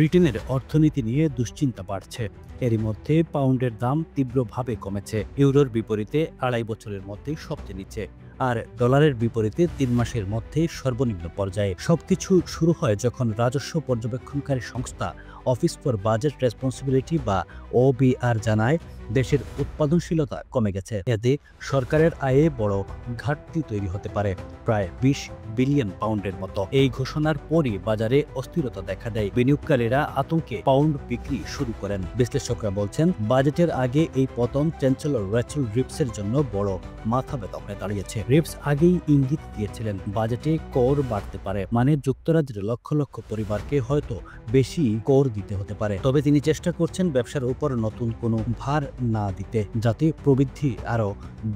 ব্রিটেনের অর্থনীতি নিয়ে দুশ্চিন্তা বাড়ছে। এরই মধ্যে পাউন্ডের দাম তীব্রভাবে কমেছে, ইউরোর বিপরীতে ২.৫ বছরের মধ্যে সবচেয়ে নিচে, আর ডলারের বিপরীতে ৩ মাসের মধ্যে সর্বনিম্ন পর্যায়ে। সবকিছু শুরু হয় যখন রাজস্ব পর্যবেক্ষণকারী সংস্থা অফিস ফর বাজেট রেসপন্সিবিলিটি বা OBR জানায় দেশের উৎপাদনশীলতা কমে গেছে। এতে সরকারের আয়ে বড় ঘাটতি তৈরি হতে পারে, প্রায় ২০ বিলিয়ন পাউন্ডের মতো। এই ঘোষণার পরই বাজারে অস্থিরতা দেখা দেয়। বিনিয়োগকারীরা আতঙ্কে পাউন্ড বিক্রি শুরু করেন। বিশ্লেষকরা বলছেন, বাজেটের আগে এই পতন চ্যান্সেলর রেচেল রিপসের জন্য বড় মাথা ব্যথা হয়ে দাঁড়িয়েছে। রিপস আগেই ইঙ্গিত দিয়েছিলেন বাজেটে কর বাড়তে পারে, মানে যুক্তরাজ্যের লক্ষ লক্ষ পরিবারকে হয়তো বেশি কর দিতে হতে পারে। তবে তিনি চেষ্টা করছেন ব্যবসার উপর নতুন কোনো ভার না দিতে, যাতে প্রবৃদ্ধি আরো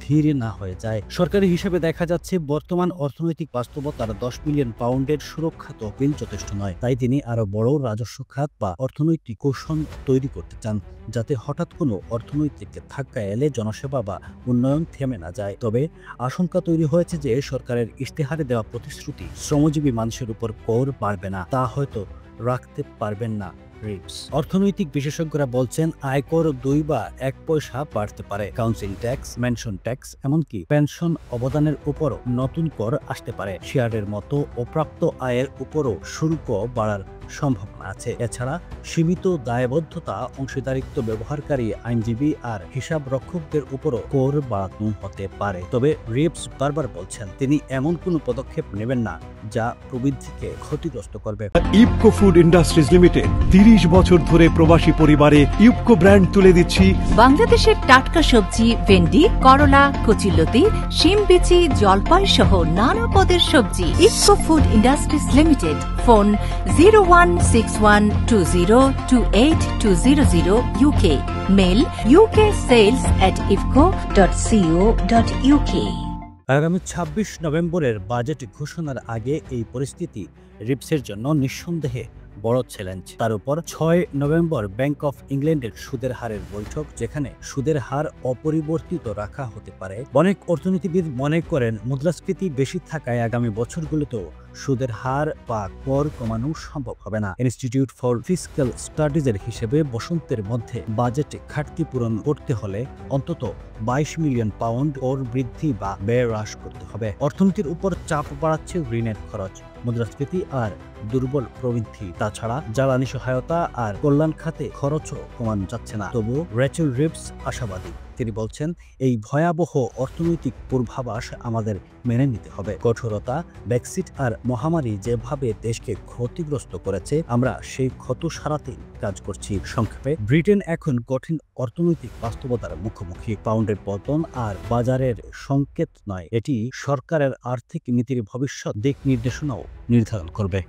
ধীরে না হয়ে যায়। সরকারি হিসেবে দেখা যাচ্ছে বর্তমান অর্থনৈতিক বাস্তবতার ১০ বিলিয়ন পাউন্ডের সুরক্ষা তহবিল যথেষ্ট নয়। তাই তিনি আরো বড় রাজস্ব খাত বা অর্থনৈতিক কৌশল তৈরি করতে চান, যাতে হঠাৎ কোনো অর্থনৈতিক ধাক্কা এলে জনসেবা বা উন্নয়ন থেমে না যায়। তবে আশঙ্কা তৈরি হয়েছে যে সরকারের ইশতেহারে দেওয়া প্রতিশ্রুতি শ্রমজীবী মানুষের উপর কর বাড়বে না, তা হয়তো রাখতে পারবেন না রিপস। অর্থনৈতিক বিশেষজ্ঞরা বলছেন, আয়কর ২ বা ১ পয়সা বাড়তে পারে। কাউন্সিল ট্যাক্স, মেনশন ট্যাক্স, এমনকি পেনশন অবদানের উপরও নতুন কর আসতে পারে। শেয়ারের মতো অপ্রাপ্ত আয়ের উপরও শুল্ক বাড়ার সম্ভাবনা আছে। এছাড়া সীমিত দায়বদ্ধতা, অংশীদারিত্ব ব্যবহারকারী আইনজীবী আর হিসাব রক্ষকদের উপরও কর বাড়ানো হতে পারে। তবে রিপস বারবার বলছেন, তিনি এমন কোনো পদক্ষেপ নেবেন না যা প্রবৃদ্ধিকে ক্ষতিগ্রস্ত করবে। ইফকো ফুড ইন্ডাস্ট্রিজ লিমিটেড ৩০ বছর ধরে প্রবাসী পরিবারে ইফকো ব্র্যান্ড তুলে দিচ্ছি বাংলাদেশের টাটকা সবজি, ভেন্ডি, করলা, কচুলতি, শিম বিচি, জলপাই সহ নানা পদের সবজি। IFCO Food Industries Limited, phone 0161202820 UK, mail uksales@ifco.co.uk। আগামী ২৬ নভেম্বরের বাজেট ঘোষণার আগে এই পরিস্থিতি রিপসের জন্য নিঃসন্দেহে বড় চ্যালেঞ্জ। তার উপর ৬ নভেম্বর ব্যাংক অফ ইংল্যান্ডের সুদের হারের বৈঠক, যেখানে সুদের হার অপরিবর্তিত রাখা হতে পারে। অনেক অর্থনীতিবিদ মনে করেন, মুদ্রাস্ফীতি বেশি থাকায় আগামী বছরগুলোতেও সুদের হার বা কর কমানো সম্ভব হবে না। ইনস্টিটিউট ফর ফিসক্যাল স্টাডিজের হিসেবে বসন্তের মধ্যে বাজেটে ঘাটতি পূরণ করতে হলে অন্তত ২২ মিলিয়ন পাউন্ড কর বৃদ্ধি বা ব্যয় হ্রাস করতে হবে। অর্থনীতির উপর চাপ বাড়াচ্ছে ঋণের খরচ, মুদ্রাস্ফীতি আর দুর্বল প্রবৃদ্ধি। তাছাড়া জ্বালানি সহায়তা আর কল্যাণ খাতে খরচও কমানো যাচ্ছে না। তবু রেচেল রিপস আশাবাদী। তিনি বলছেন, এই ভয়াবহ অর্থনৈতিক পূর্বাভাস আমাদের মেনে নিতে হবে। কঠোরতা, ব্রেক্সিট আর মহামারী যেভাবে দেশকে ক্ষতিগ্রস্ত করেছে, আমরা সেই ক্ষত সারাতে কাজ করছি। সংক্ষেপে, ব্রিটেন এখন কঠিন অর্থনৈতিক বাস্তবতার মুখোমুখি। পাউন্ডের পতন আর বাজারের সংকেত নয়, এটি সরকারের আর্থিক নীতির ভবিষ্যৎ দিক নির্দেশনাও নির্ধারণ করবে।